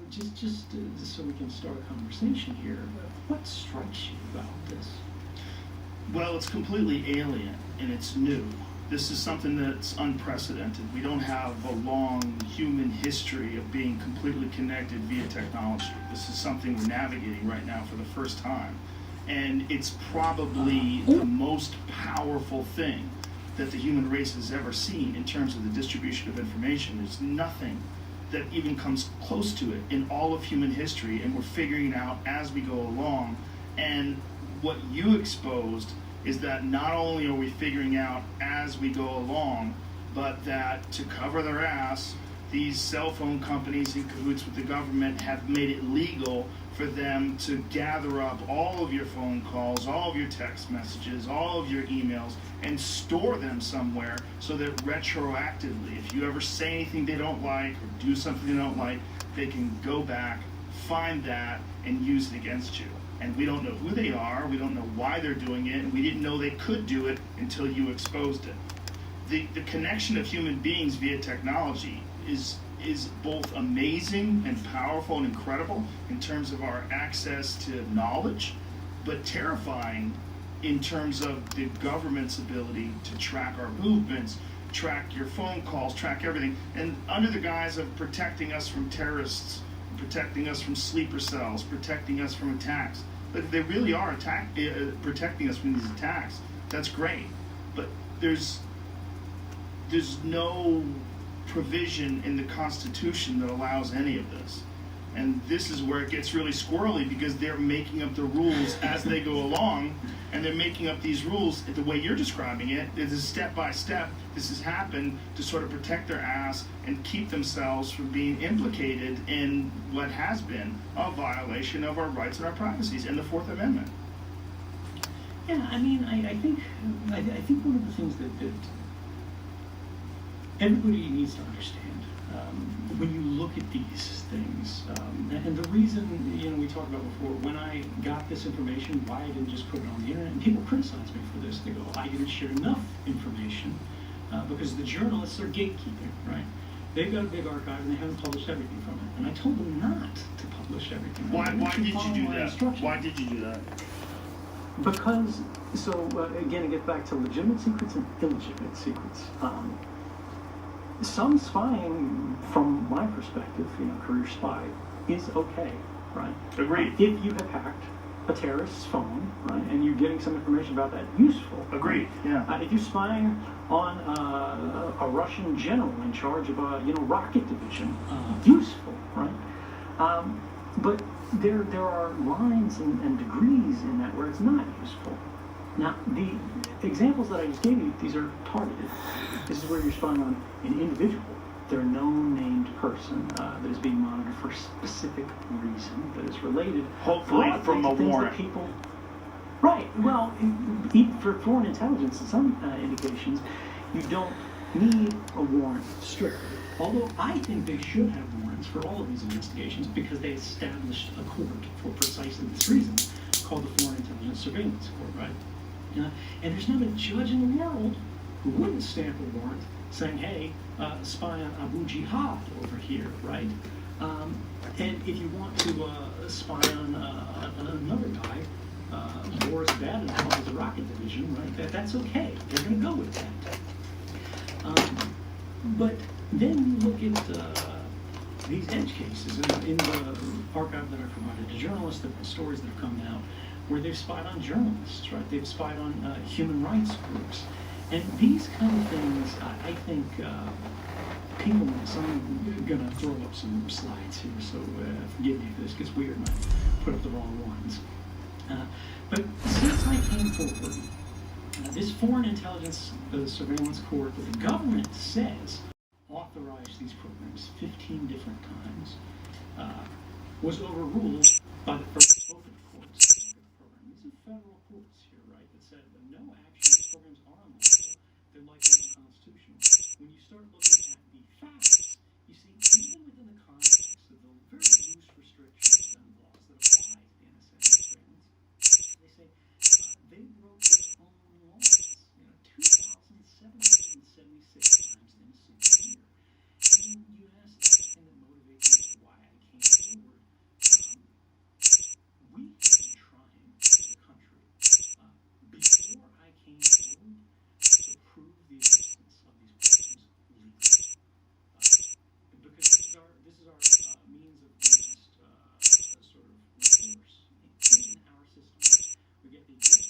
Just so we can start a conversation here, what strikes you about this? Well, it's completely alien and it's new. This is something that's unprecedented. We don't have a long human history of being completely connected via technology. This is something we're navigating right now for the first time. And it's probably the most powerful thing that the human race has ever seen in terms of the distribution of information. There's nothing that even comes close to it in all of human history, and we're figuring it out as we go along. And what you exposed is that not only are we figuring out as we go along, but that to cover their ass, these cell phone companies in cahoots with the government have made it legal for them to gather up all of your phone calls, all of your text messages, all of your emails, and store them somewhere so that retroactively, if you ever say anything they don't like or do something they don't like, they can go back, find that, and use it against you. And we don't know who they are, we don't know why they're doing it, and we didn't know they could do it until you exposed it. The connection of human beings via technology is both amazing and powerful and incredible in terms of our access to knowledge, but terrifying in terms of the government's ability to track our movements, track your phone calls, track everything, and under the guise of protecting us from terrorists, protecting us from sleeper cells, protecting us from attacks. But if they really are protecting us from these attacks, that's great. But there's no provision in the Constitution that allows any of this. And this is where it gets really squirrely, because they're making up the rules as they go along, and they're making up these rules the way you're describing it. It is step by step. This has happened to sort of protect their ass and keep themselves from being implicated in what has been a violation of our rights and our privacies and the Fourth Amendment. Yeah, I mean, I think one of the things that everybody needs to understand when you look at these things, and the reason, we talked about before, when I got this information, why I didn't just put it on the internet, and people criticize me for this. They go, I didn't share enough information because the journalists are gatekeeping, right? They've got a big archive and they haven't published everything from it. And I told them not to publish everything. Why did you do that? Why did you do that? Because, again, it gets back to legitimate secrets and illegitimate secrets. Some spying, from my perspective, career spy, is okay, right? Agreed. If you have hacked a terrorist's phone, right, and you're getting some information about that, useful. Agreed. Right? Yeah. If you're spying on a Russian general in charge of a rocket division, useful, right? But there are lines and degrees in that where it's not useful. Now, the examples that I just gave you, these are targeted. This is where you're spying on an individual. They're a known named person that is being monitored for a specific reason that is related. Hopefully from a warrant. Right. Well, even for foreign intelligence, in some indications, you don't need a warrant strictly. Although I think they should have warrants for all of these investigations because they established a court for precisely this reason called the Foreign Intelligence Surveillance Court, right? And there's not a judge in the world who wouldn't stamp a warrant saying, hey, spy on Abu Jihad over here, right? And if you want to spy on another guy, Boris Badenov of the rocket division, right? That's okay. They're going to go with that. But then you look at these edge cases in the archive that I provided to journalists, the stories that have come out, where they've spied on journalists, right? They've spied on human rights groups. And these kind of things, I think people, so I'm going to throw up some slides here, so forgive me if this gets weird and I put up the wrong ones. But since I came forward, this Foreign Intelligence Surveillance Court that the government says authorized these programs 15 different times was overruled by the first open courts. These are federal courts here, right, that said that no, actually, these programs are unlawful. They're likely unconstitutional. When you start looking at the facts, you see, even within the context of the very loose restrictions and laws that apply to the NSA surveillance, they say they broke their own laws, 2,776 times in a single year. And you ask, that's the thing that motivates me, why I came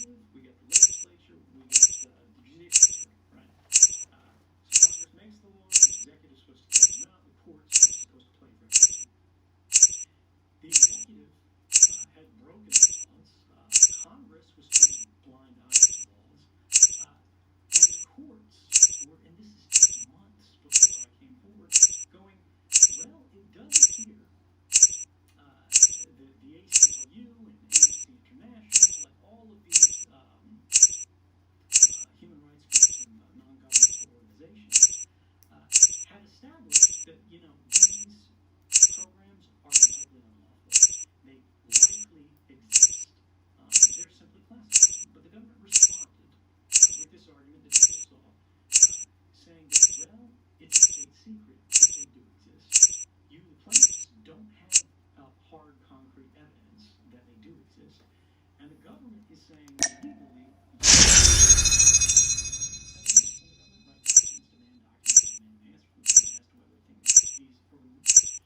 executive, we got the legislature, we got the judiciary, right? So Congress makes the laws, the executive is supposed to carry them out, the courts are supposed to play referee. The executive had broken the laws. Congress was turning a blind eye to the laws. And the courts were, and this is just months before I came forward, going, well, it does appear the ACLU and Amnesty International, like all of these human rights groups and non-governmental organizations have established that, these programs are likely unlawful. They likely exist. They're simply classified. But the government responded with this argument that people saw, saying that, well, it's a state secret that they do exist. You, the plaintiffs, don't have hard, concrete evidence that they do exist. And the government is saying legally,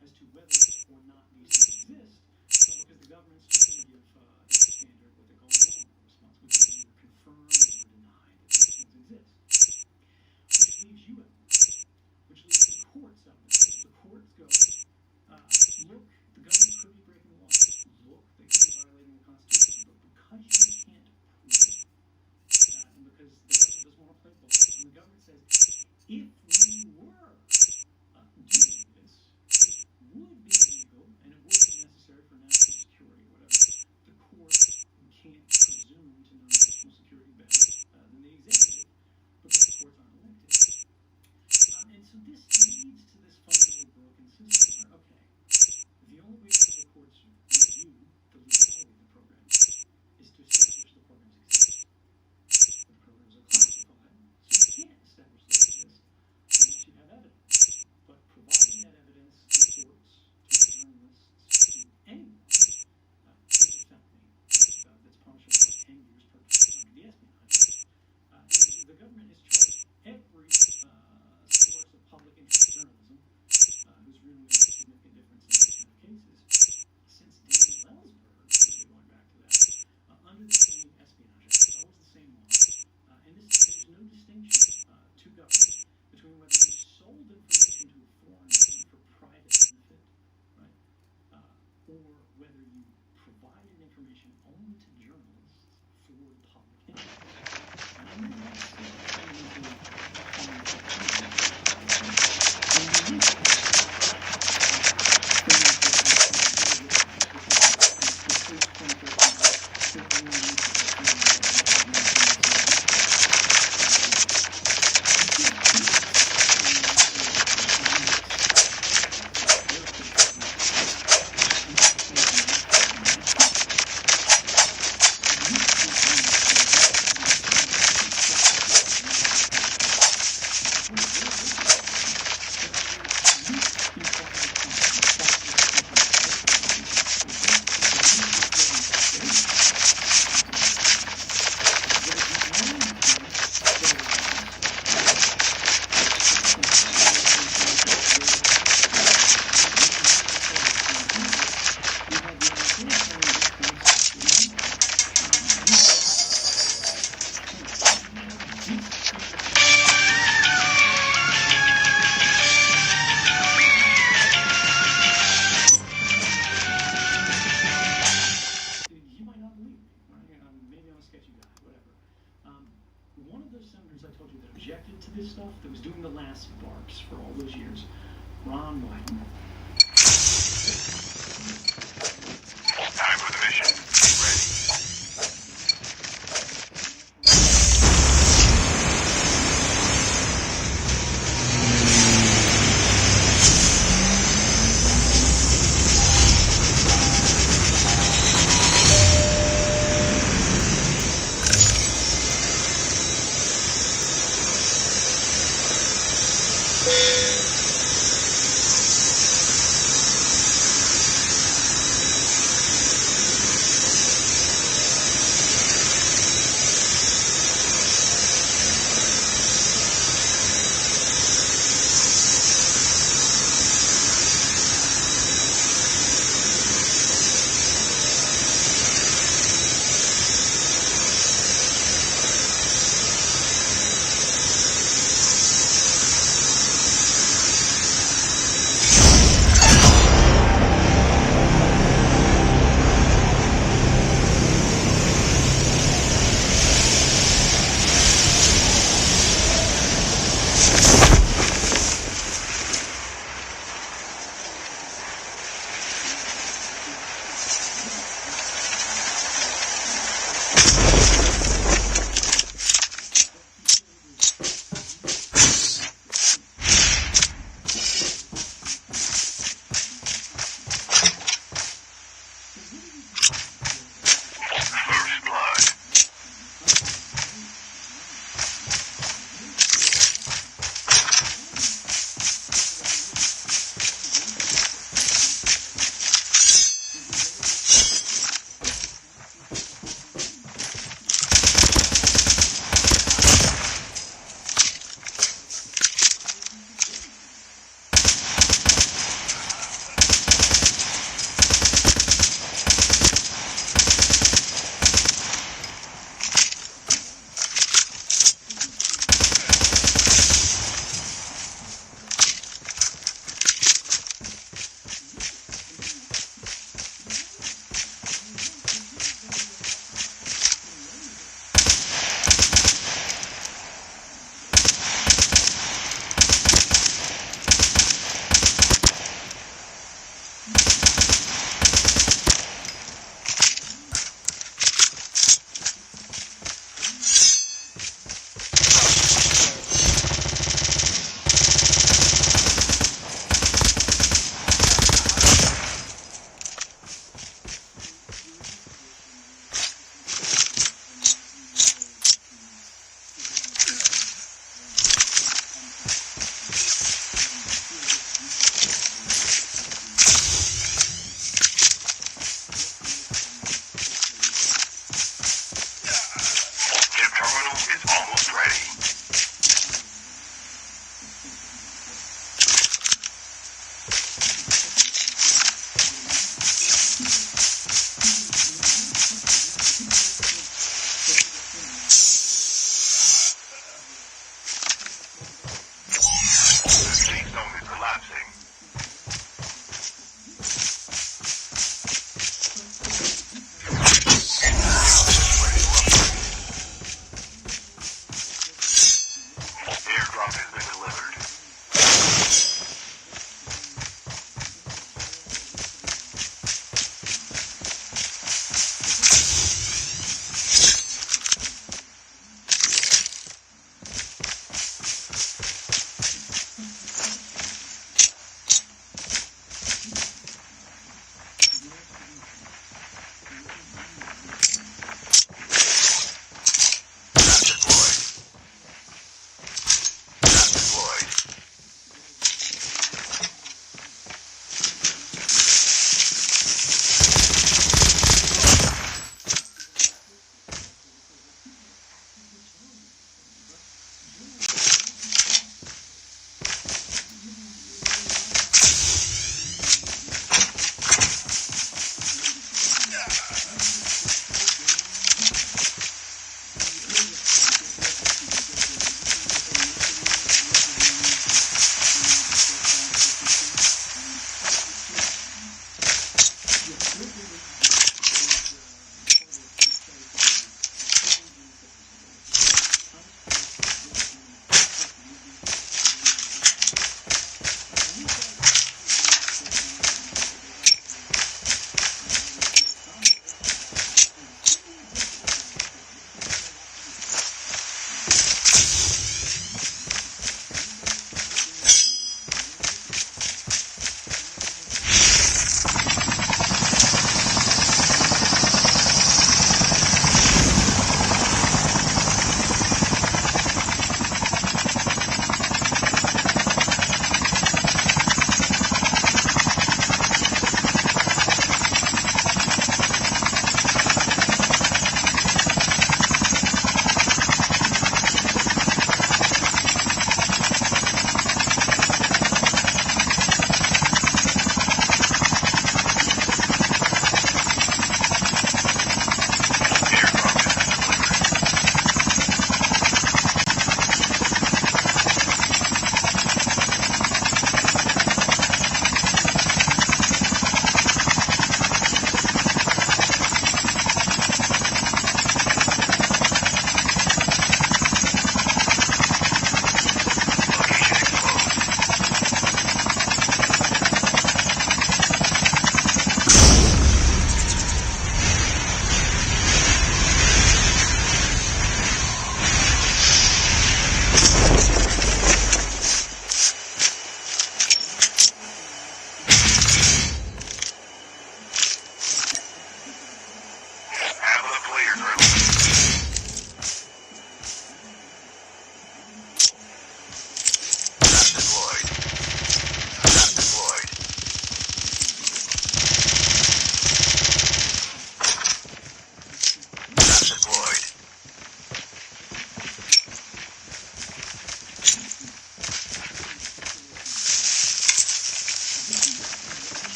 as to whether or not these things exist, because the government's just going to give a standard what they call a normal response, which is either confirm or deny that these things exist. Which leaves you out, which leaves the courts out. The courts go, look, the government could be breaking the law. Look, they could be violating the Constitution. But because you can't prove it, and because the government doesn't want to play ball, and the government says, if we were doing this, it would be legal and it would be necessary for national security or whatever. The court can't presume to know national security better than the executive because the courts aren't elected. And so this leads to this fundamentally broken system where, okay, the only way to have the courts review the legality of the program is to establish the programs exist. The programs are classified, so you can't establish they exist unless you have evidence. But providing that evidence to courts, to journalists, to anyone, is a felony that's punishable by 10 years per under the Espionage Act. And the government has charged every source of public interest journalism who's really made a significant difference in these kind of cases since Daniel Ellsberg, going back to that, under the same Espionage Act, always the same law. And there's no distinction to government between whether you sold information to a foreign government for private benefit, right, or whether you provided information only to journalists for public interest. And I know that's one of those senators I told you that objected to this stuff, that was doing the last barks for all those years, Ron Wyden. Time for the mission. Ready.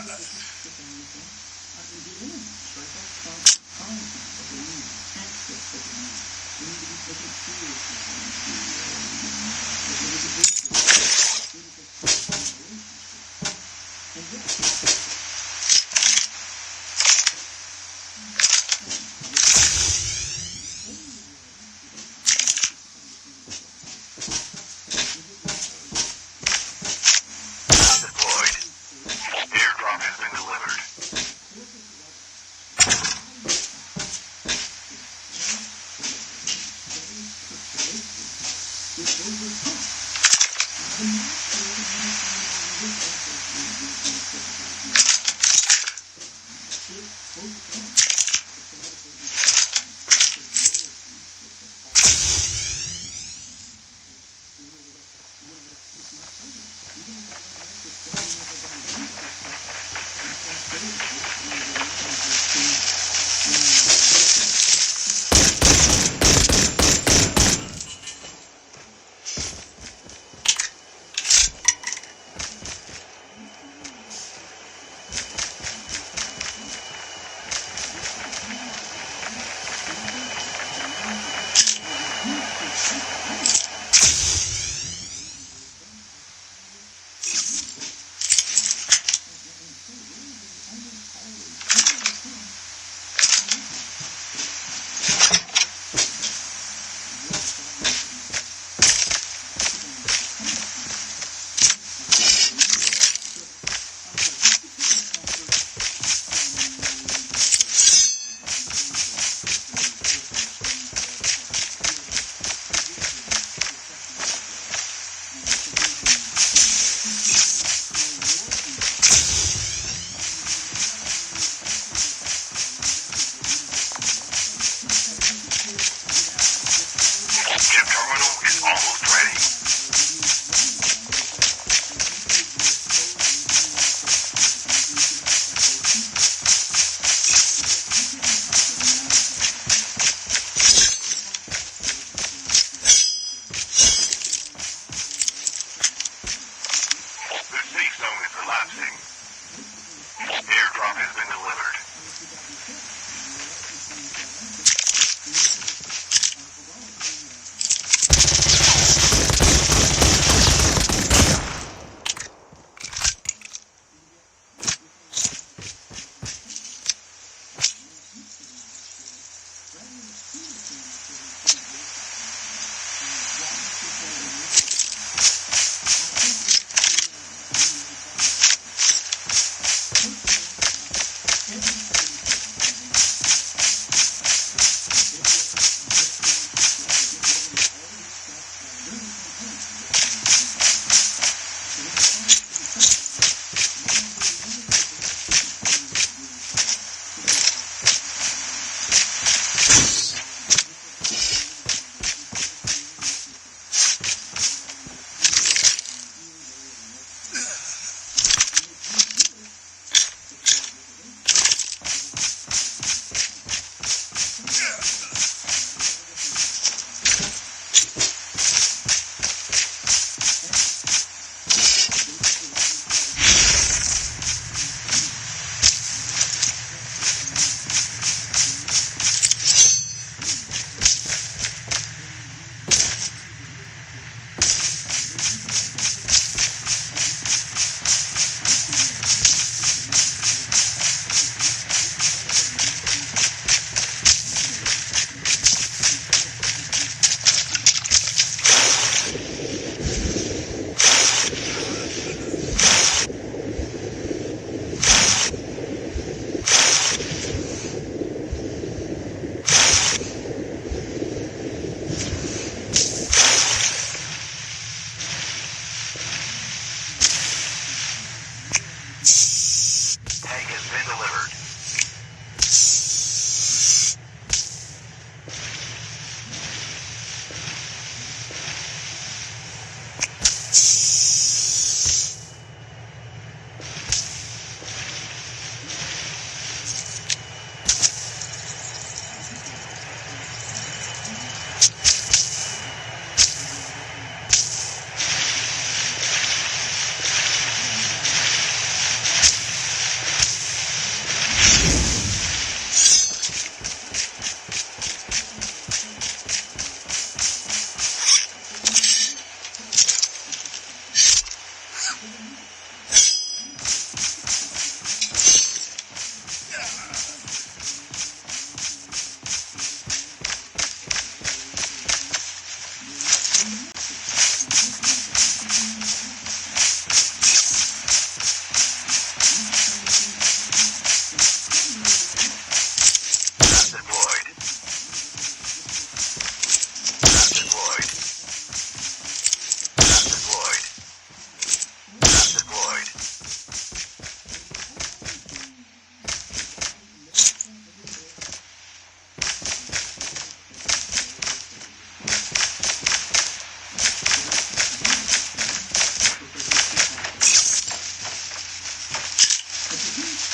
Deployed. Airdrop has been delivered.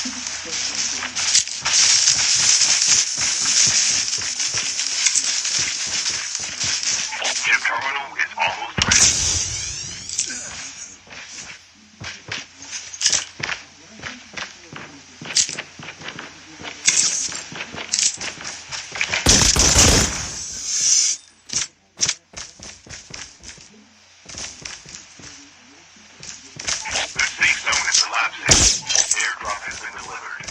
Chip terminal is almost ready. The safe zone is collapsing. Airdrop has been delivered.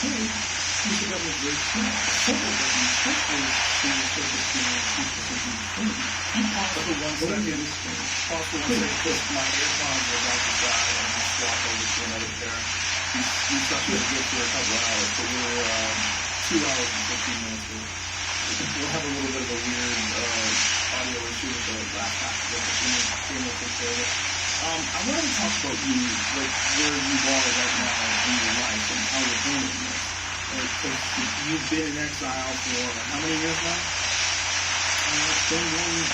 say is the government very small. Federal government, especially in the sort of small people thinking of things. You pause for 1 second. Pause for 1 second because my earphones are about to die and I swap over to another pair. You stuck with good for a couple hours, but we're 2 hours and 15 minutes in. We'll have a little bit of a weird audio issue with the last half of it, but we'll take care of it. I wanted to talk about you, like where you are right now in your life and how you're handling this. Because you've been in exile for how many years now? It's been 1 year.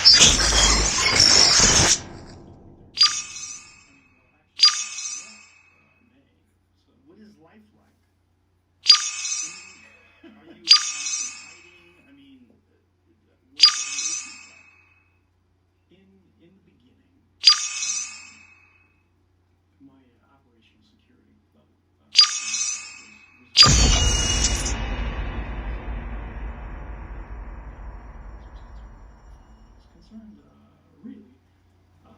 What is life like? Are you in constant hiding? I mean, what are the issues like? In the beginning, my operational security level was concerned really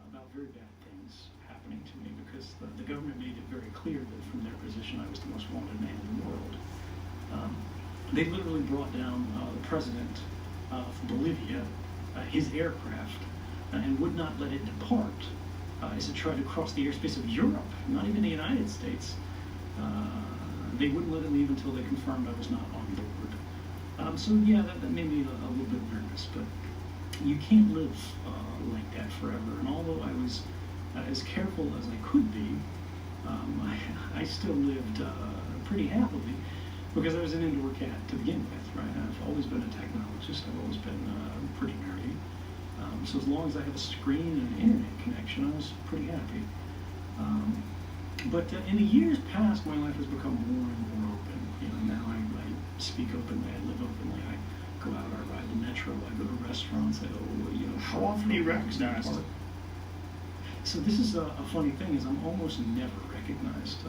about very bad things happening to me because the government made it very clear that from their position I was the most wanted man in the world. They literally brought down the president of Bolivia, his aircraft, and would not let it depart as it tried to cross the airspace of Europe, not even the United States. They wouldn't let it leave until they confirmed I was not on board. So yeah, that made me a little bit nervous, but you can't live like that forever. And although I was as careful as I could be, I still lived pretty happily because I was an indoor cat to begin with, right? I've always been a technologist. I've always been pretty nerdy. So as long as I have a screen and an internet connection, I was pretty happy. But in the years past, my life has become more and more open. You know, now I speak openly, I live openly. I go out, I ride the metro, I go to restaurants. I go, you know. How often are you recognized? So this is a funny thing: is I'm almost never recognized.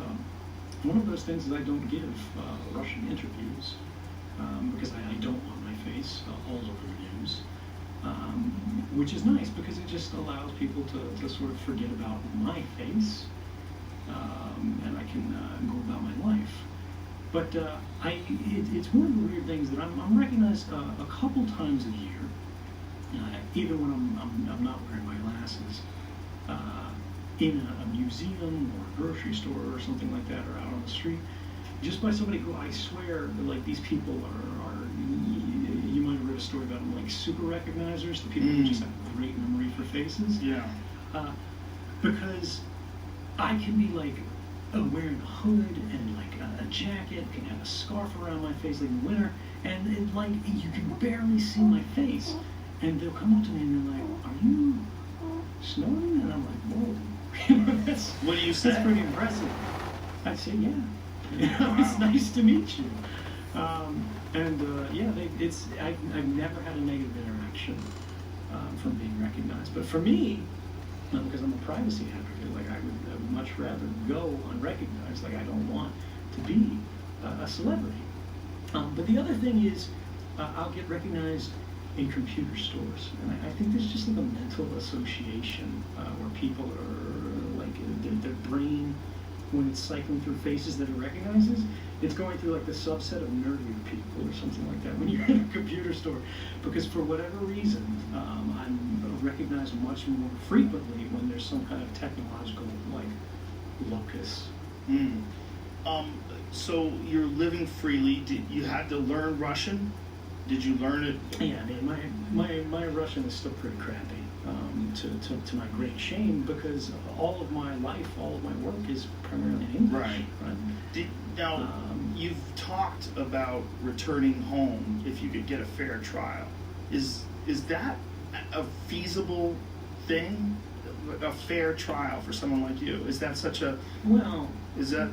One of those things is I don't give Russian interviews because I don't want my face all over the news. Which is nice because it just allows people to sort of forget about my face, and I can go about my life. But it's one of the weird things that I'm recognized a couple times a year, even when I'm not wearing my glasses, in a museum or a grocery store or something like that, or out on the street, just by somebody who I swear, like these people are you might have read a story about them, like super recognizers, the people who just have a great memory for faces. Yeah. Because I can be like wearing a hood and like a jacket, can have a scarf around my face like in winter, and it, like you can barely see my face, and they'll come up to me and they're like, "Are you snowing?" And I'm like, "Whoa." What do you say? That's pretty impressive. I say, yeah. It's nice to meet you. Yeah, I've never had a negative interaction from being recognized. But for me, because I'm a privacy advocate, like I would much rather go unrecognized. Like I don't want to be a celebrity. But the other thing is, I'll get recognized in computer stores, and I think there's just like a mental association where people are like their brain, when it's cycling through faces that it recognizes, it's going through like the subset of nerdier people or something like that when you're in a computer store, because for whatever reason I'm recognized much more frequently when there's some kind of technological like locus. So you're living freely. You had to learn Russian? Did you learn it? Yeah, I mean, my Russian is still pretty crappy, to my great shame, because all of my life, all of my work is primarily in English. Right. Now, you've talked about returning home if you could get a fair trial. Is that a feasible thing? A fair trial for someone like you? Is that such a... Well... Is that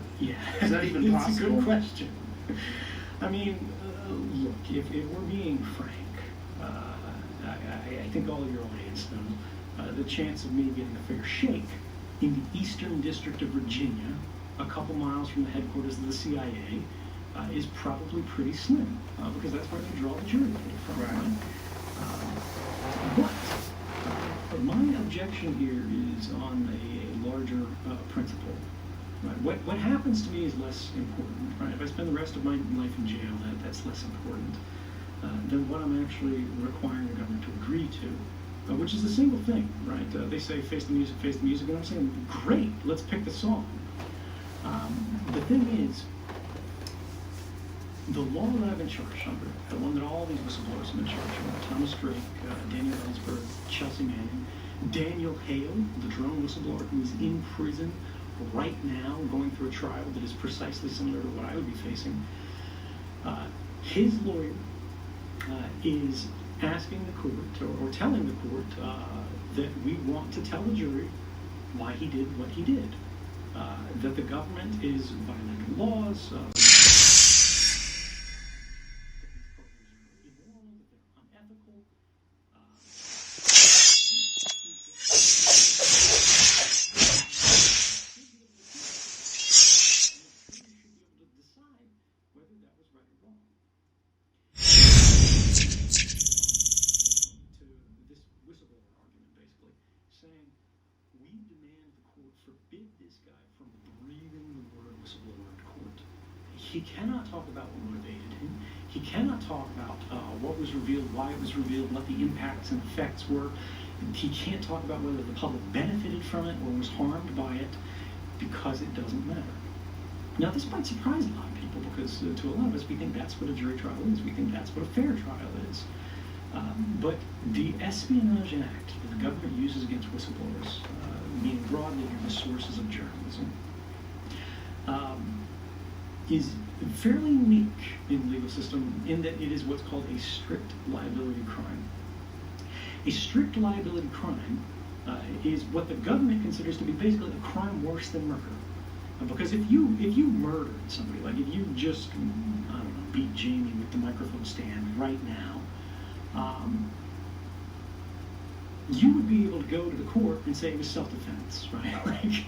even it's possible? It's a good question. I mean... Look, if we're being frank, I think all of your audience knows the chance of me getting a fair shake in the Eastern District of Virginia, a couple miles from the headquarters of the CIA, is probably pretty slim, because that's where they draw the jury from. Right. But my objection here is on a larger principle. Right? What happens to me is less important. Right? If I spend the rest of my life in jail, that's less important than what I'm actually requiring the government to agree to, which is a single thing. Right? They say face the music, and I'm saying great, let's pick the song. The thing is, the law that I've been charged under, the one that all these whistleblowers have been charged under, Thomas Drake, Daniel Ellsberg, Chelsea Manning, Daniel Hale, the drone whistleblower who is in prison right now going through a trial that is precisely similar to what I would be facing. His lawyer is asking the court, or telling the court, that we want to tell the jury why he did what he did. That the government is violating laws, that these programs are immoral, that they're unethical. Saying, we demand the court forbid this guy from breathing the word whistleblower in court. He cannot talk about what motivated him. He cannot talk about what was revealed, why it was revealed, what the impacts and effects were. He can't talk about whether the public benefited from it or was harmed by it, because it doesn't matter. Now, this might surprise a lot of people, because to a lot of us, we think that's what a jury trial is. We think that's what a fair trial is. But the Espionage Act that the government uses against whistleblowers, meaning broadly the sources of journalism, is fairly unique in the legal system in that it is what's called a strict liability crime. A strict liability crime is what the government considers to be basically a crime worse than murder. Because if you murdered somebody, like if you just, I don't know, beat Jamie with the microphone stand right now, you would be able to go to the court and say it was self-defense, right? Like,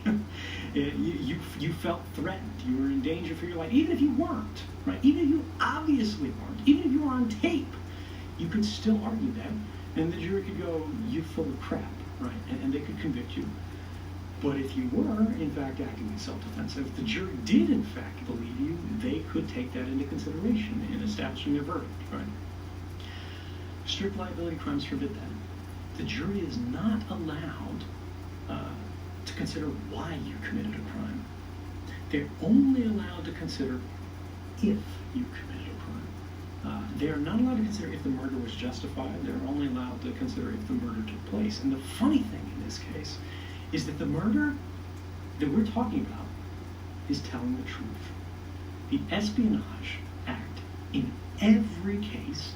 you felt threatened, you were in danger for your life, even if you weren't, right? Even if you obviously weren't, even if you were on tape, you could still argue that, and the jury could go, you full of crap, right? And they could convict you. But if you were, in fact, acting in self-defense, if the jury did, in fact, believe you, they could take that into consideration in establishing their verdict, right? Strict liability crimes forbid that. The jury is not allowed to consider why you committed a crime. They're only allowed to consider if you committed a crime. They are not allowed to consider if the murder was justified. They're only allowed to consider if the murder took place. And the funny thing in this case is that the murder that we're talking about is telling the truth. The Espionage Act, in every case,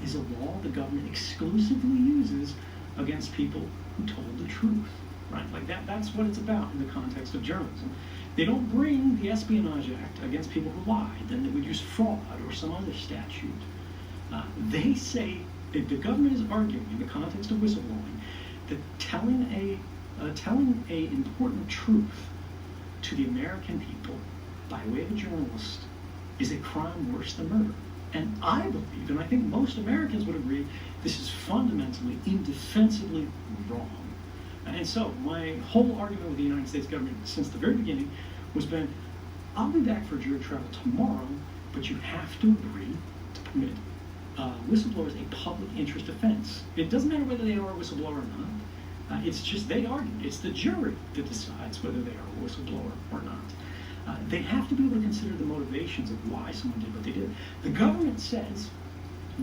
is a law the government exclusively uses against people who told the truth, right? Like that's what it's about in the context of journalism. They don't bring the Espionage Act against people who lied, then they would use fraud or some other statute. They say that the government is arguing in the context of whistleblowing that telling a important truth to the American people by way of a journalist is a crime worse than murder. And I believe, and I think most Americans would agree, this is fundamentally, indefensibly wrong. And so my whole argument with the United States government since the very beginning was been, I'll be back for jury trial tomorrow, but you have to agree to permit whistleblowers a public interest offense. It doesn't matter whether they are a whistleblower or not. It's just they argue. It's the jury that decides whether they are a whistleblower or not. They have to be able to consider the motivations of why someone did what they did. The government says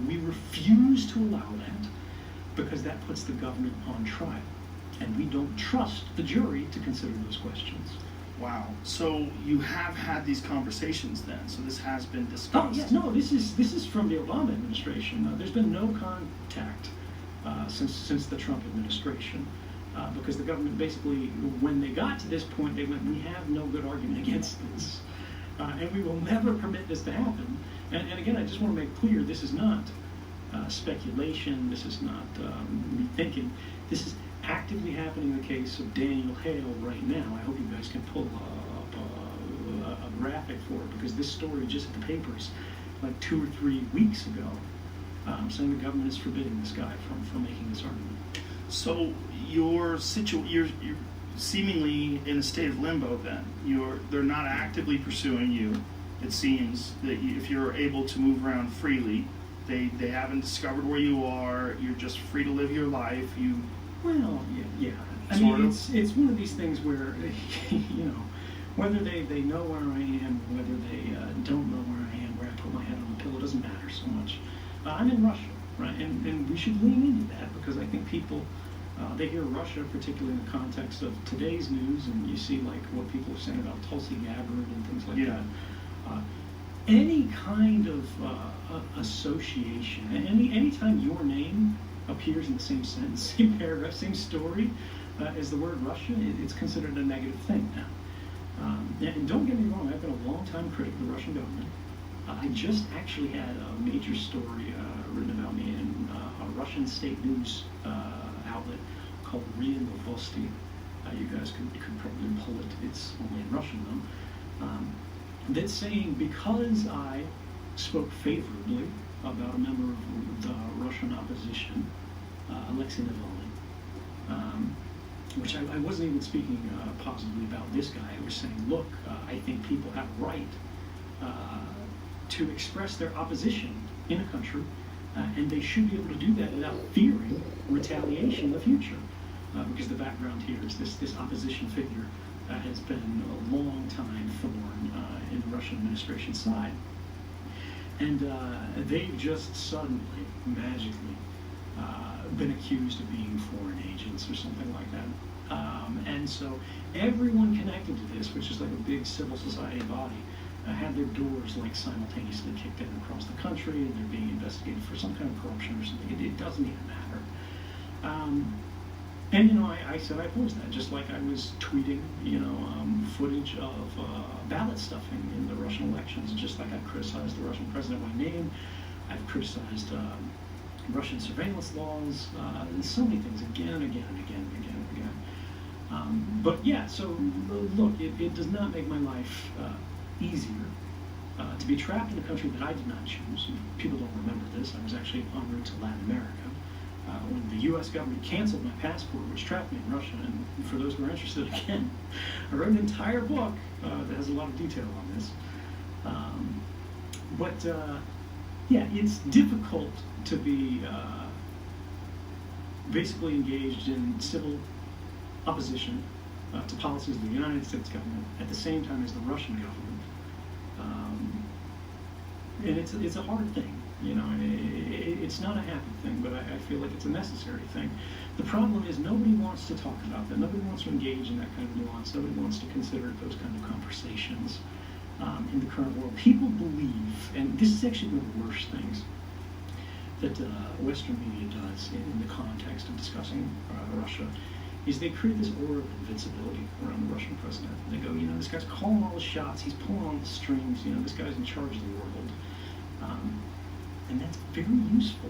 we refuse to allow that because that puts the government on trial. And we don't trust the jury to consider those questions. Wow. So you have had these conversations then. So this has been discussed. Oh, yes. No, this is from the Obama administration. There's been no contact since the Trump administration. Because the government basically, when they got to this point, they went, we have no good argument against this. And we will never permit this to happen. And again, I just want to make clear, this is not speculation, this is not me thinking. This is actively happening in the case of Daniel Hale right now. I hope you guys can pull up a graphic for it, because this story just hit the papers like 2 or 3 weeks ago, saying the government is forbidding this guy from making this argument. So your seemingly in a state of limbo. Then they're not actively pursuing you. It seems that if you're able to move around freely, they haven't discovered where you are. You're just free to live your life. Well, yeah. I Sort mean, of. it's one of these things where, whether they know where I am, whether they don't know where I am, where I put my head on the pillow, doesn't matter so much. I'm in Russia, right? And we should lean into that, because I think people, they hear Russia, particularly in the context of today's news, and you see like what people are saying about Tulsi Gabbard and things like Yeah. that. Any kind of association, anytime your name appears in the same sentence, same paragraph, same story as the word Russia, it's considered a negative thing now. And don't get me wrong, I've been a long-time critic of the Russian government. I just actually had a major story written about me in a Russian state news outlet called RIA Novosti. You guys could probably pull it. It's only in Russian though. That's saying, because I spoke favorably about a member of the Russian opposition, Alexei Navalny, which I wasn't even speaking positively about this guy. I was saying, look, I think people have a right to express their opposition in a country, and they should be able to do that without fearing retaliation in the future. Because the background here is this opposition figure has been a long time thorn in the Russian administration side. And they've just suddenly, magically, been accused of being foreign agents or something like that. And so everyone connected to this, which is like a big civil society body, had their doors like simultaneously kicked in across the country, and they're being investigated for some kind of corruption or something. It doesn't even matter. And I said I opposed that, just like I was tweeting, footage of ballot stuffing in the Russian elections, just like I criticized the Russian president by name. I've criticized Russian surveillance laws, and so many things again and again and again and again and again. But yeah, so look, it does not make my life easier to be trapped in a country that I did not choose. People don't remember this. I was actually en route to Latin America when the U.S. government canceled my passport, which trapped me in Russia. And for those who are interested, again, I wrote an entire book that has a lot of detail on this. Yeah, it's difficult to be basically engaged in civil opposition to policies of the United States government at the same time as the Russian government. And it's a hard thing. It's not a happy thing, but I feel like it's a necessary thing. The problem is nobody wants to talk about that. Nobody wants to engage in that kind of nuance. Nobody wants to consider those kind of conversations in the current world. People believe, and this is actually one of the worst things that Western media does in the context of discussing Russia, is they create this aura of invincibility around the Russian president. They go, this guy's calling all the shots, he's pulling all the strings, this guy's in charge of the world. And that's very useful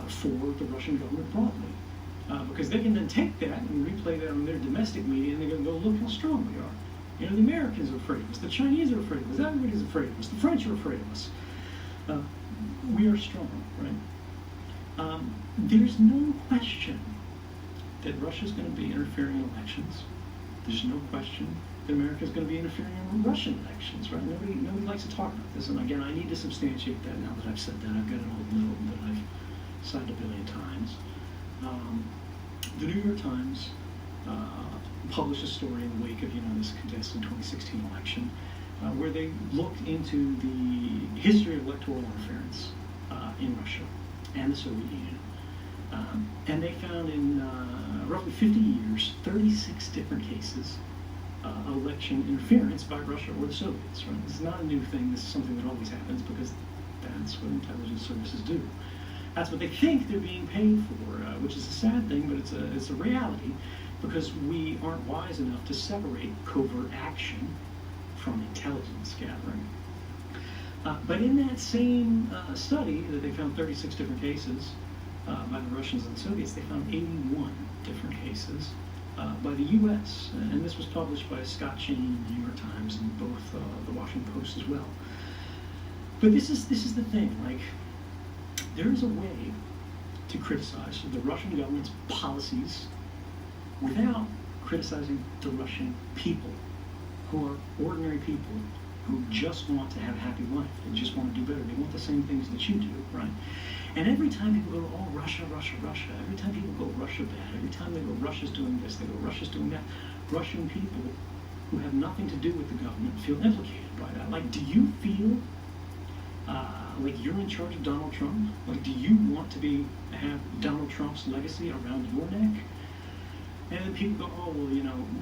for the Russian government broadly, because they can then take that and replay that on their domestic media, and they're going to go, look how strong we are. The Americans are afraid of us, the Chinese are afraid of us, everybody's afraid of us, the French are afraid of us. We are strong, right? There's no question that Russia's going to be interfering in elections. There's no question that America's going to be interfering in Russian elections, right? Nobody likes to talk about this. And again, I need to substantiate that now that I've said that. I've got an old note that I've cited a billion times. The New York Times published a story in the wake of this contested 2016 election, where they looked into the history of electoral interference in Russia and the Soviet Union. And they found in roughly 50 years, 36 different cases of election interference by Russia or the Soviets. Right? This is not a new thing. This is something that always happens because that's what intelligence services do. That's what they think they're being paid for, which is a sad thing, but it's a reality because we aren't wise enough to separate covert action from intelligence gathering. But in that same study that they found 36 different cases by the Russians and the Soviets, they found 81 different cases by the U.S. And this was published by Scott Cheney in the New York Times and both the Washington Post as well. But this is the thing, like, there is a way to criticize the Russian government's policies without criticizing the Russian people, who are ordinary people who just want to have a happy life. They just want to do better. They want the same things that you do, right? And every time people go, oh, Russia, Russia, Russia, every time people go, Russia bad, every time they go, Russia's doing this, they go, Russia's doing that, Russian people who have nothing to do with the government feel implicated by that. Like, do you feel like you're in charge of Donald Trump? Like, do you want to have Donald Trump's legacy around your neck? And then people go, oh, well,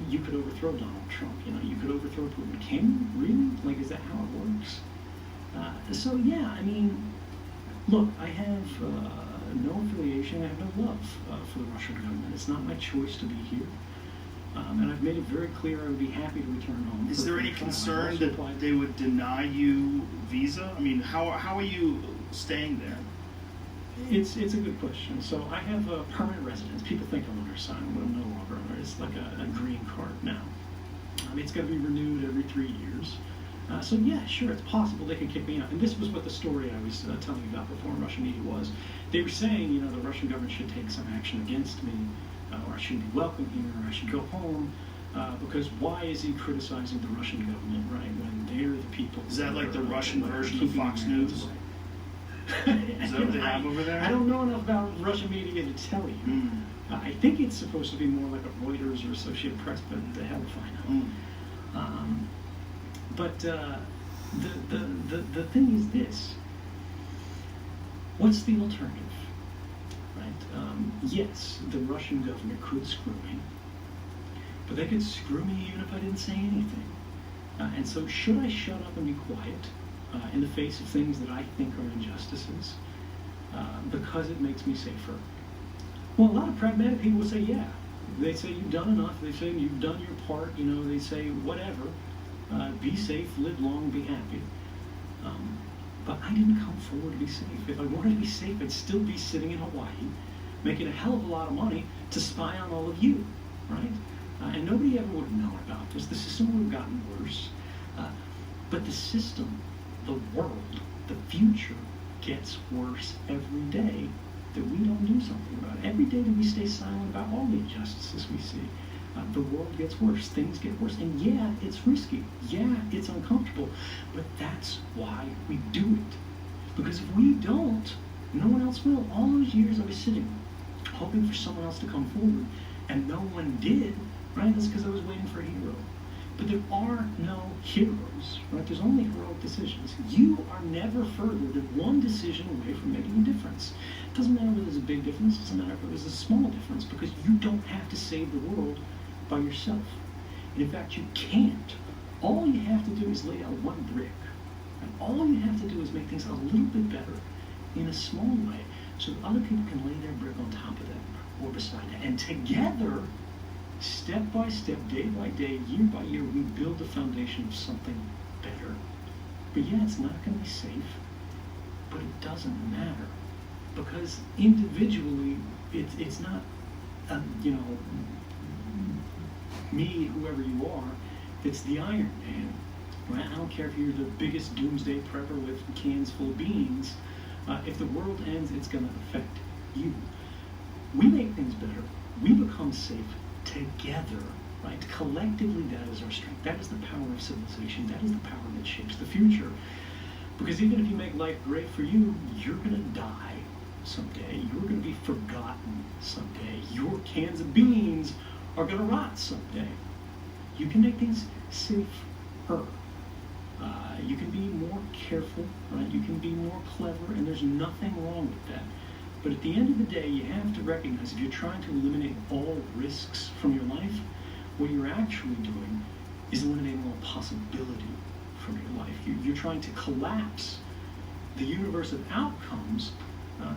you could overthrow Donald Trump. You could overthrow Putin. Can you really? Like, is that how it works? So, yeah, I mean, look, I have no affiliation. I have no love for the Russian government. It's not my choice to be here. And I've made it very clear I would be happy to return home. Is there any concern that they would deny you visa? I mean, how are you staying there? It's a good question. So I have a permanent residence. People think I'm under asylum, but I'm no longer under. It's like a green card now. It's got to be renewed every 3 years. So yeah, sure, it's possible they could kick me out. And this was what the story I was telling you about before in Russian media was. They were saying, the Russian government should take some action against me, or I shouldn't be welcome here, or I should go home. Because why is he criticizing the Russian government, right, when they're the people? Is that like the Russian version of Fox News? Is that what they have over there? I don't know enough about Russian media to tell you. I think it's supposed to be more like a Reuters or Associated Press, but the hell if I know. But the thing is this. What's the alternative? Right? Yes, the Russian government could screw me. But they could screw me even if I didn't say anything. And so should I shut up and be quiet in the face of things that I think are injustices because it makes me safer? Well, a lot of pragmatic people would say, yeah. They say you've done enough. They say you've done your part. They say whatever. Be safe, live long, be happy. But I didn't come forward to be safe. If I wanted to be safe, I'd still be sitting in Hawaii, making a hell of a lot of money to spy on all of you, right? And nobody ever would have known about this. The system would have gotten worse. But the system, the world, the future gets worse every day that we don't do something about it. Every day that we stay silent about all the injustices we see, the world gets worse, things get worse. And yeah, it's risky. Yeah, it's uncomfortable. But that's why we do it. Because if we don't, no one else will. All those years I was sitting, hoping for someone else to come forward, and no one did, right? That's because I was waiting for a hero. But there are no heroes, right? There's only heroic decisions. You are never further than one decision away from making a difference. It doesn't matter whether there's a big difference, it doesn't matter if there's a small difference, because you don't have to save the world by yourself. And in fact, you can't. All you have to do is lay out one brick. And all you have to do is make things a little bit better in a small way so that other people can lay their brick on top of that or beside that. And together, step by step, day by day, year by year, we build the foundation of something better. But yeah, it's not going to be safe, but it doesn't matter. Because individually, it's not, me, whoever you are, it's the Iron Man. Right? I don't care if you're the biggest doomsday prepper with cans full of beans. If the world ends, it's going to affect you. We make things better. We become safe together, right? Collectively, that is our strength. That is the power of civilization. That is the power that shapes the future. Because even if you make life great for you, you're going to die someday. You're going to be forgotten someday. Your cans of beans are going to rot someday. You can make things safer. You can be more careful, right? You can be more clever, and there's nothing wrong with that. But at the end of the day, you have to recognize if you're trying to eliminate all risks from your life, what you're actually doing is eliminating all possibility from your life. You're trying to collapse the universe of outcomes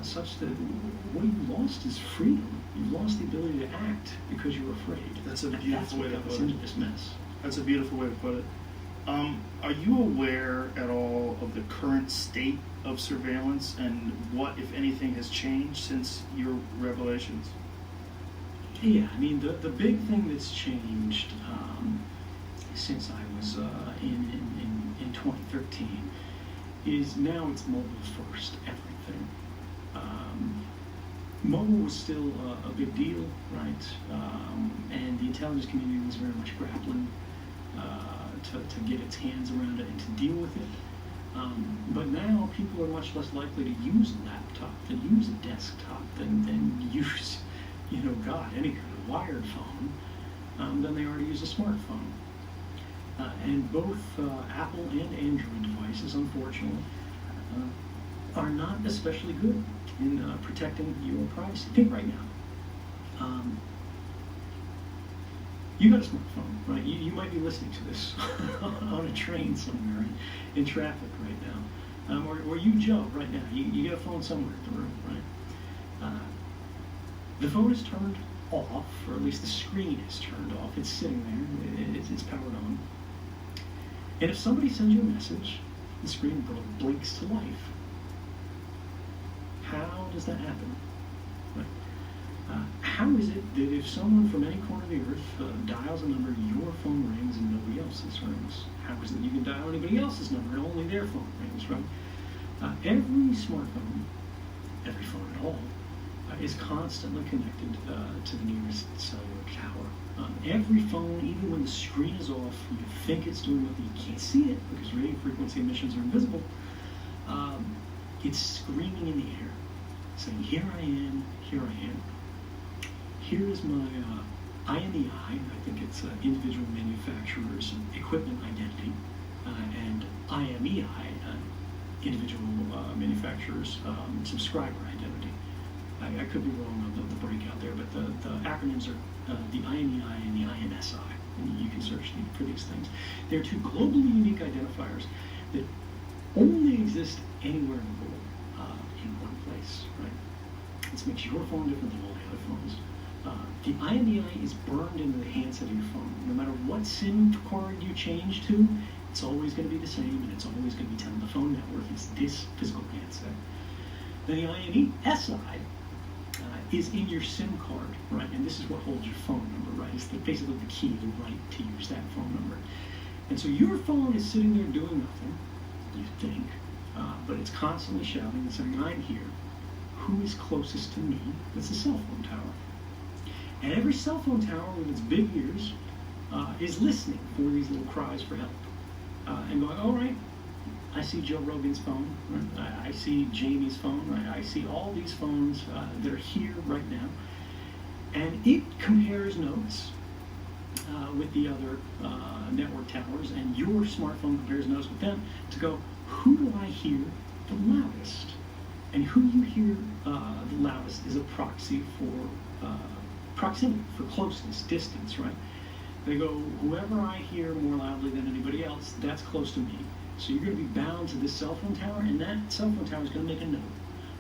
such that what you lost is freedom. You've lost the ability to act because you're afraid. That's a beautiful way to put it. Into this mess. That's a beautiful way to put it. Are you aware at all of the current state of surveillance and what, if anything, has changed since your revelations? Yeah, I mean, the big thing that's changed since I was in 2013 is now it's mobile first, everything. mobile was still a big deal, right? And the intelligence community was very much grappling to get its hands around it and to deal with it. But now people are much less likely to use a laptop, than use a desktop, than use, God, any kind of wired phone, than they are to use a smartphone. And both Apple and Android devices, unfortunately, are not especially good in protecting your privacy. Think right now. You got a smartphone, right? You might be listening to this on a train somewhere in traffic right now. Or you, Joe, right now. You got a phone somewhere in the room, right? The phone is turned off, or at least the screen is turned off. It's sitting there. It's powered on. And if somebody sends you a message, the screen blinks to life. How does that happen? Right. How is it that if someone from any corner of the earth dials a number, your phone rings and nobody else's rings? How is it that you can dial anybody else's number and only their phone rings, right? Every smartphone, every phone at all, is constantly connected to the nearest cellular tower. Every phone, even when the screen is off, you think it's doing what you can't see it because radio frequency emissions are invisible. It's screaming in the air, saying, "Here I am, here I am. Here is my IMEI," I think it's individual manufacturer's equipment identity, and IMEI, individual manufacturer's subscriber identity. I could be wrong on the breakout there, but the acronyms are the IMEI and the IMSI, and you can search for these things. They're two globally unique identifiers that only exist anywhere in the world in one place, right? This makes your phone different than all the other phones. The IMEI is burned into the handset of your phone. No matter what SIM card you change to, it's always going to be the same, and it's always going to be telling the phone network it's this physical handset. Then the IMSI is in your SIM card, right? And this is what holds your phone number, right? It's basically the key, the right to use that phone number. And so your phone is sitting there doing nothing, you think, but it's constantly shouting and saying, "I'm here. Who is closest to me?" That's a cell phone tower. And every cell phone tower with its big ears is listening for these little cries for help. And going, "All right, I see Joe Rogan's phone, right? I see Jamie's phone, right? I see all these phones that are here right now." And it compares notes with the other network towers, and your smartphone compares notes with them to go, who do I hear the loudest? And who you hear the loudest is a proxy for proximity, for closeness, distance, right? They go, whoever I hear more loudly than anybody else, that's close to me. So you're going to be bound to this cell phone tower, and that cell phone tower is going to make a note,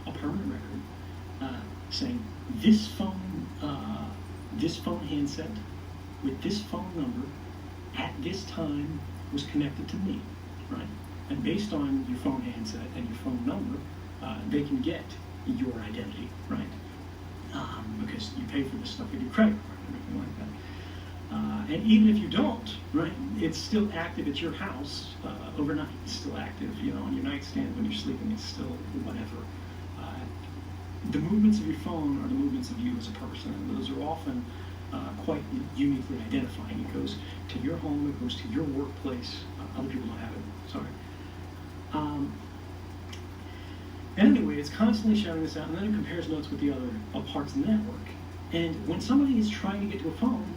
a permanent record, saying this phone handset with this phone number at this time was connected to me, right? And based on your phone handset and your phone number, they can get your identity, right? Because you pay for this stuff with your credit card and everything like that. And even if you don't, right, it's still active at your house overnight. It's still active, on your nightstand when you're sleeping. It's still whatever. The movements of your phone are the movements of you as a person, and those are often quite uniquely identifying. It goes to your home, it goes to your workplace. Other people don't have it. Sorry. And anyway, it's constantly shouting this out, and then it compares notes with the other parts of the network. And when somebody is trying to get to a phone,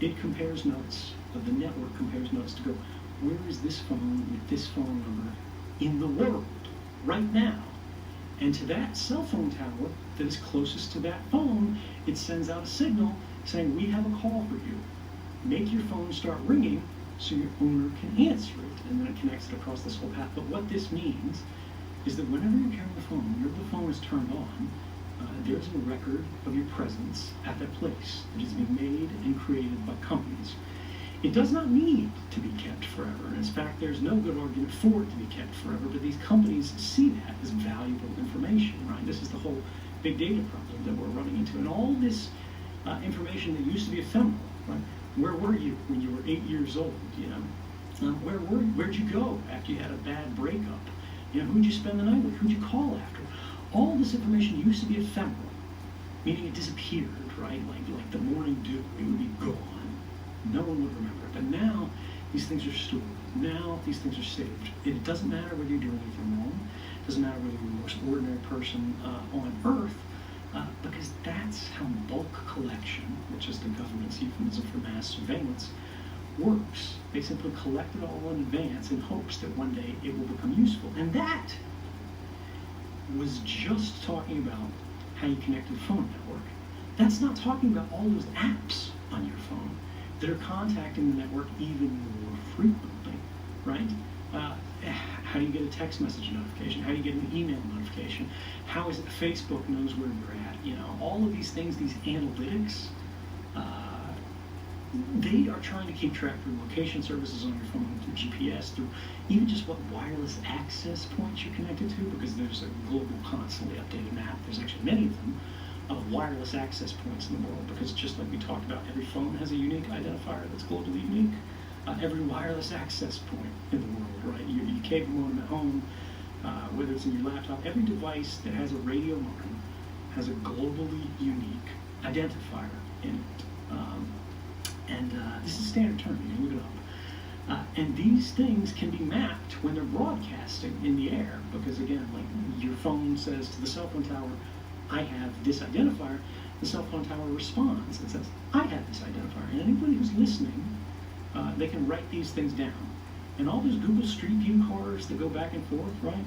it compares notes, the network compares notes to go, where is this phone with this phone number in the world right now? And to that cell phone tower that is closest to that phone, it sends out a signal saying, we have a call for you. Make your phone start ringing so your owner can answer it, and then it connects it across this whole path. But what this means is that whenever you're carrying the phone, whenever the phone is turned on, there's a record of your presence at that place that is being made and created by companies. It does not need to be kept forever. And in fact, there's no good argument for it to be kept forever, but these companies see that as valuable information, right? This is the whole big data problem that we're running into. And all this information that used to be ephemeral, right? Where were you when you were 8 years old, Where'd you go after you had a bad breakup? Who'd you spend the night with? Who'd you call after? All this information used to be ephemeral, meaning it disappeared, right? Like the morning dew, it would be gone. No one would remember it. But now these things are stored. Now these things are saved. It doesn't matter whether you're doing anything wrong. It doesn't matter whether you're the most ordinary person on Earth, because that's how bulk collection, which is the government's euphemism for mass surveillance, works. They simply collect it all in advance in hopes that one day it will become useful. And that was just talking about how you connect to the phone network. That's not talking about all those apps on your phone that are contacting the network even more frequently, right? How do you get a text message notification? How do you get an email notification? How is it Facebook knows where you're at? You know, all of these things, these analytics, they are trying to keep track through location services on your phone, through GPS, through even just what wireless access points you're connected to, because there's a global, constantly updated map. There's actually many of them, of wireless access points in the world, because just like we talked about, every phone has a unique identifier that's globally unique. Every wireless access point in the world, right? Your cable modem at home, whether it's in your laptop, every device that has a radio modem has a globally unique identifier in it. This is a standard term, you can look it up. And these things can be mapped when they're broadcasting in the air, because again, like your phone says to the cell phone tower, I have this identifier. The cell phone tower responds and says, I have this identifier. And anybody who's listening, they can write these things down. And all those Google Street View cars that go back and forth, right?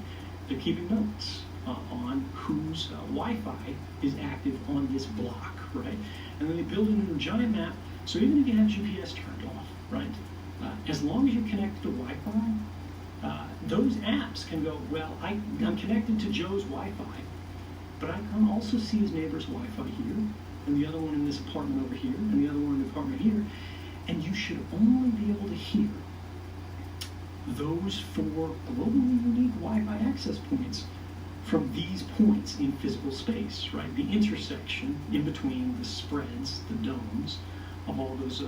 They're keeping notes on whose Wi-Fi is active on this block, right? And then they build it into a giant map. So even if you have GPS turned off, right? As long as you're connected to Wi-Fi, those apps can go, well, I'm connected to Joe's Wi-Fi, but I can also see his neighbor's Wi-Fi here, and the other one in this apartment over here, and the other one in the apartment here. And you should only be able to hear those 4 globally unique Wi-Fi access points from these points in physical space, right? The intersection in between the spreads, the domes, of all those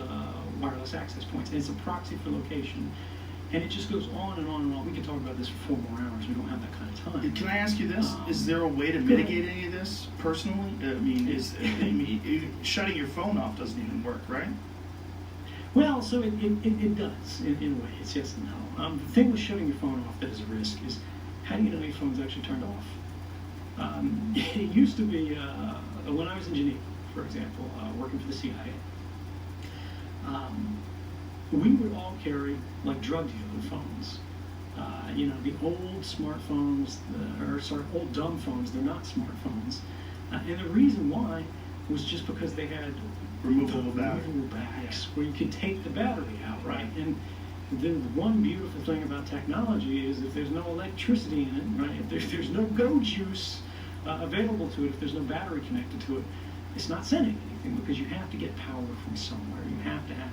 wireless access points. And it's a proxy for location. And it just goes on and on and on. We could talk about this for 4 more hours. We don't have that kind of time. Can I ask you this? Is there a way to mitigate any of this personally? I mean, shutting your phone off doesn't even work, right? Well, so it does, in a way. It's yes and no. The thing with shutting your phone off that is a risk is, how do you know your phone's actually turned off? It used to be, when I was in Geneva, for example, working for the CIA, we would all carry, like, drug dealer phones. The old smartphones, old dumb phones, they're not smartphones. And the reason why was just because they had removable backs where you could take the battery out, right? And the one beautiful thing about technology is if there's no electricity in it, right? If there's no go juice available to it, if there's no battery connected to it, it's not sending anything, because you have to get power from somewhere. You have to have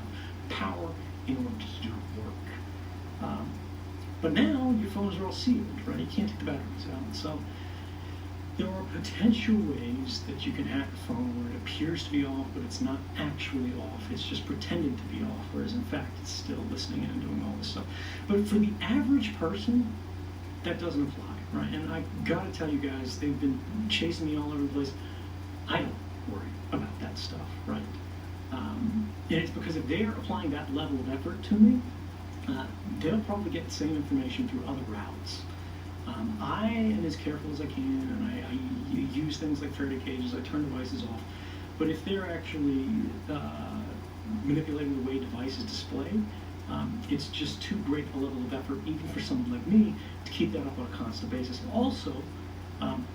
power in order to do work. But now your phones are all sealed, right? You can't take the batteries out. So there are potential ways that you can hack a phone where it appears to be off, but it's not actually off. It's just pretending to be off, whereas in fact it's still listening and doing all this stuff. But for the average person, that doesn't apply, right? And I gotta tell you guys, they've been chasing me all over the place. I don't worry about that stuff, right? And it's because if they're applying that level of effort to me, they'll probably get the same information through other routes. I am as careful as I can, and I use things like Faraday cages. I turn devices off. But if they're actually manipulating the way devices display, it's just too great a level of effort, even for someone like me, to keep that up on a constant basis. Also,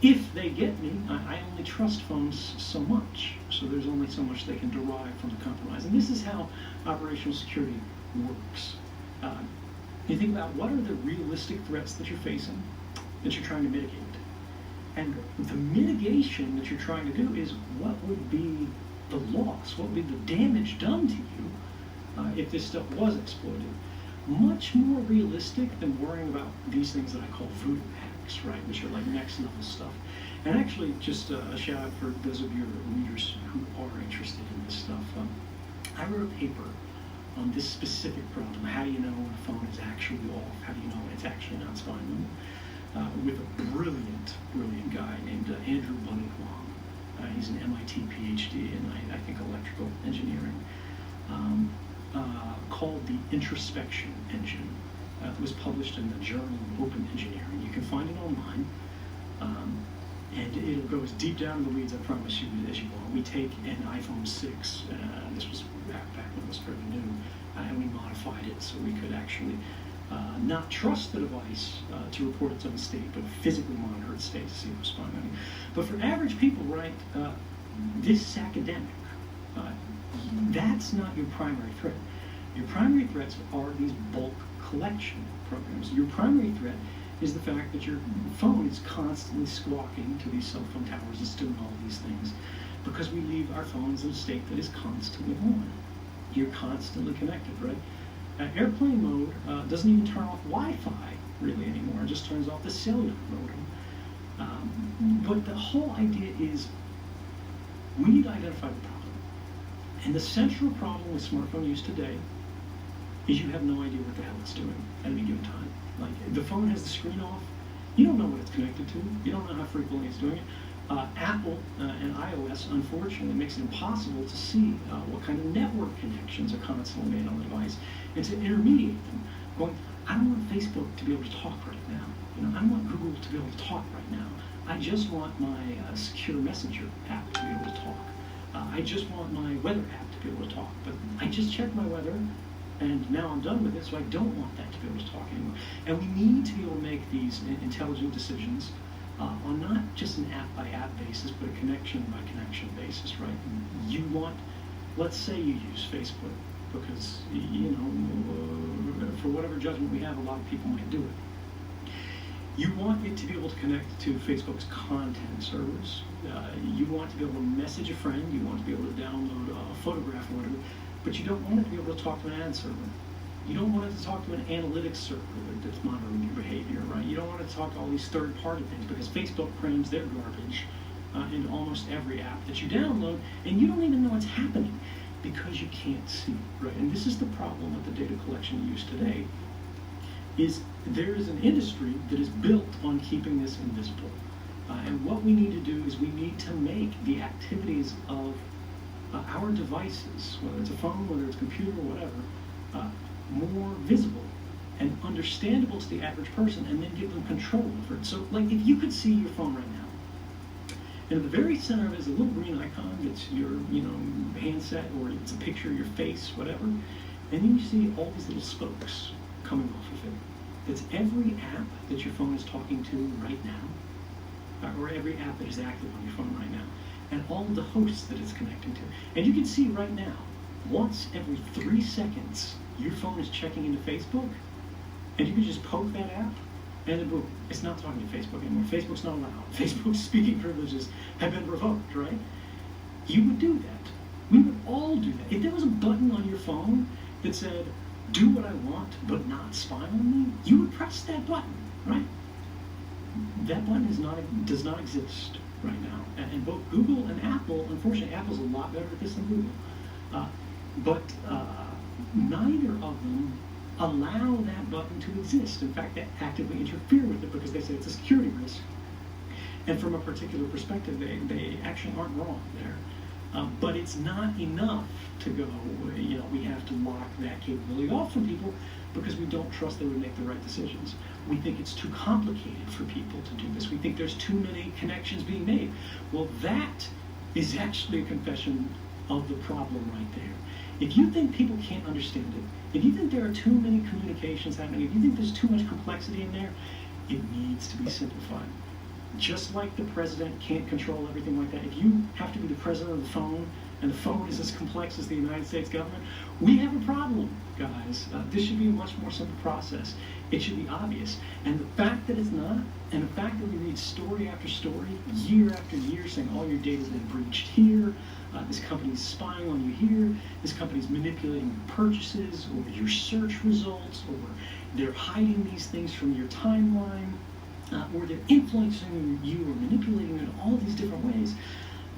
if they get me, I only trust phones so much. So there's only so much they can derive from the compromise. And this is how operational security works. You think about what are the realistic threats that you're facing, that you're trying to mitigate. And the mitigation that you're trying to do is what would be the loss, what would be the damage done to you if this stuff was exploited. Much more realistic than worrying about these things that I call voodoo hacks, right, which are like next level stuff. And actually, just a shout out for those of your readers who are interested in this stuff. I wrote a paper on this specific problem. How do you know when a phone is actually off? How do you know when it's actually not spying on you? With a brilliant guy named Andrew Bunny Huang. He's an MIT PhD in, I think, electrical engineering, called the introspection engine. It was published in the Journal of Open Engineering. You can find it online. And it'll go as deep down in the weeds, I promise you, as you want. We take an iPhone 6, this was back when it was fairly new, and we modified it so we could actually not trust the device to report its own state, but physically monitor its state to see if it was spying. But for average people, right, this is academic. That's not your primary threat. Your primary threats are these bulk collection programs. Your primary threat is the fact that your phone is constantly squawking to these cell phone towers. It's doing all these things because we leave our phones in a state that is constantly on. You're constantly connected, right? Airplane mode doesn't even turn off Wi-Fi really anymore. It just turns off the cellular modem. But the whole idea is we need to identify the problem. And the central problem with smartphone use today is you have no idea what the hell it's doing at any given time. Like, the phone has the screen off, you don't know what it's connected to, you don't know how frequently it's doing it. Apple and iOS, unfortunately, makes it impossible to see what kind of network connections are constantly made on the device and to intermediate them. Going, I don't want Facebook to be able to talk right now. I don't want Google to be able to talk right now. I just want my secure messenger app to be able to talk. I just want my weather app to be able to talk. But I just checked my weather, and now I'm done with it, so I don't want that to be able to talk anymore. And we need to be able to make these intelligent decisions on not just an app-by-app basis, but a connection-by-connection basis, right? You want, let's say you use Facebook, because, for whatever judgment we have, a lot of people might do it. You want it to be able to connect to Facebook's content servers. You want to be able to message a friend. You want to be able to download a photograph or whatever. But you don't want it to be able to talk to an ad server. You don't want it to talk to an analytics server that's monitoring your behavior, right? You don't want it to talk to all these third-party things because Facebook crams their garbage into almost every app that you download, and you don't even know what's happening because you can't see, right? And this is the problem with the data collection use today, is there is an industry that is built on keeping this invisible. And what we need to do is we need to make the activities of our devices, whether it's a phone, whether it's a computer, or whatever, more visible and understandable to the average person, and then give them control over it. So, like, if you could see your phone right now, and at the very center of it is a little green icon that's your, handset, or it's a picture of your face, whatever, and then you see all these little spokes coming off of it. It's every app that your phone is talking to right now, or every app that is active on your phone right now, and all the hosts that it's connecting to. And you can see right now, once every 3 seconds, your phone is checking into Facebook, and you can just poke that app, and then boom, it's not talking to Facebook anymore. Facebook's not allowed. Facebook's speaking privileges have been revoked, right? You would do that. We would all do that. If there was a button on your phone that said, do what I want, but not spy on me, you would press that button, right? That button does not exist right now. And both Google and Apple, unfortunately, Apple's a lot better at this than Google, but neither of them allow that button to exist. In fact, they actively interfere with it because they say it's a security risk. And from a particular perspective, they actually aren't wrong there. But it's not enough to go, we have to lock that capability off from people because we don't trust they would make the right decisions. We think it's too complicated for people to do this. We think there's too many connections being made. Well, that is actually a confession of the problem right there. If you think people can't understand it, if you think there are too many communications happening, if you think there's too much complexity in there, it needs to be simplified. Just like the president can't control everything like that, if you have to be the president of the phone, and the phone is as complex as the United States government, we have a problem, guys. This should be a much more simple process. It should be obvious. And the fact that it's not, and the fact that we read story after story, year after year, saying all your data's been breached here, this company's spying on you here, this company's manipulating your purchases, or your search results, or they're hiding these things from your timeline, or they're influencing you or manipulating you in all these different ways.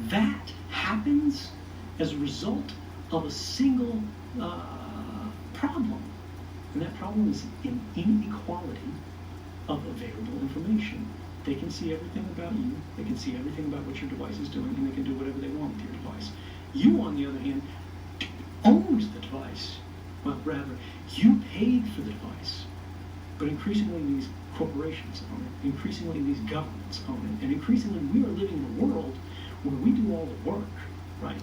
That happens as a result of a single problem. And that problem is an inequality of available information. They can see everything about you. They can see everything about what your device is doing, and they can do whatever they want with your device. You, on the other hand, owned the device. Well, rather, you paid for the device. But increasingly, these corporations own it. Increasingly, these governments own it. And increasingly, we are living in a world where we do all the work, right?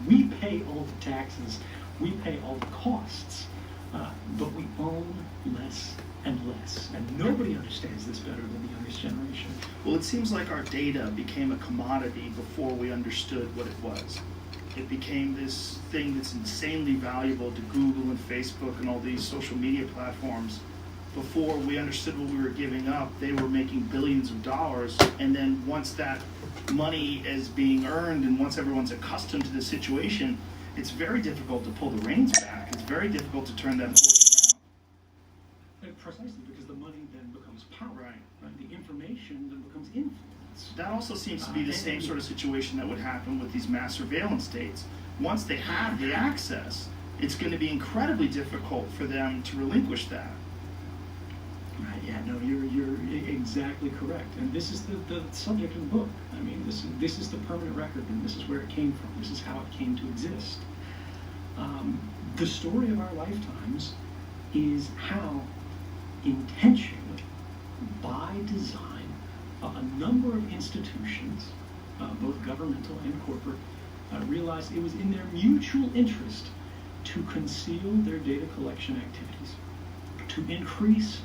We pay all the taxes. We pay all the costs. But we own less and less. And nobody understands this better than the youngest generation. Well, it seems like our data became a commodity before we understood what it was. It became this thing that's insanely valuable to Google and Facebook and all these social media platforms. Before we understood what we were giving up, they were making billions of dollars, and then once that money is being earned and once everyone's accustomed to the situation, it's very difficult to pull the reins back. It's very difficult to turn that horse And precisely because the money then becomes power. Right. The information then becomes influence. That also seems to be the same sort of situation that would happen with these mass surveillance states. Once they have the access, it's going to be incredibly difficult for them to relinquish that. Right, yeah, no, you're exactly correct. And this is the subject of the book. I mean, this is the permanent record, and this is where it came from. This is how it came to exist. The story of our lifetimes is how intentionally, by design, a number of institutions, both governmental and corporate, realized it was in their mutual interest to conceal their data collection activities, to increase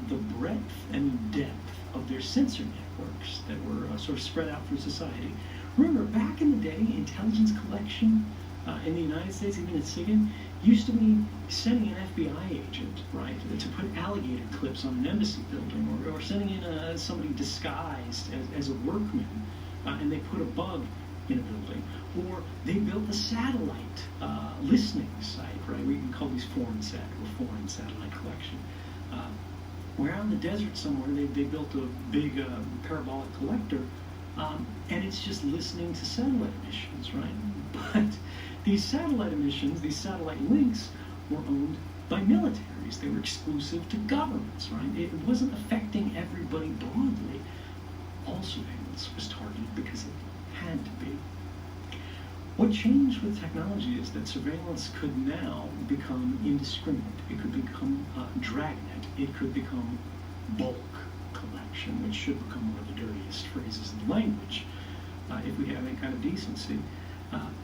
the breadth and depth of their sensor networks that were sort of spread out through society. Remember, back in the day, intelligence collection in the United States, even in SIGINT, used to be sending an FBI agent, right, to put alligator clips on an embassy building, or sending in somebody disguised as a workman, and they put a bug in a building. Or they built a satellite listening site, right? We can call these foreign satellite collection. Where out in the desert somewhere, they built a big parabolic collector, and it's just listening to satellite emissions, right? But these satellite emissions, these satellite links, were owned by militaries. They were exclusive to governments, right? It wasn't affecting everybody broadly. All surveillance was targeted because it had to be. What changed with technology is that surveillance could now become indiscriminate. It could become dragnet. It could become bulk collection, which should become one of the dirtiest phrases in the language if we have any kind of decency.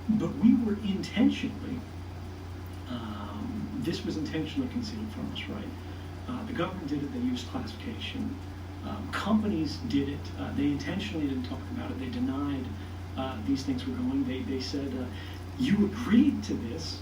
But we were intentionally, this was intentionally concealed from us, right? The government did it. They used classification. Companies did it. They intentionally didn't talk about it. They denied these things were going. They said, you agreed to this.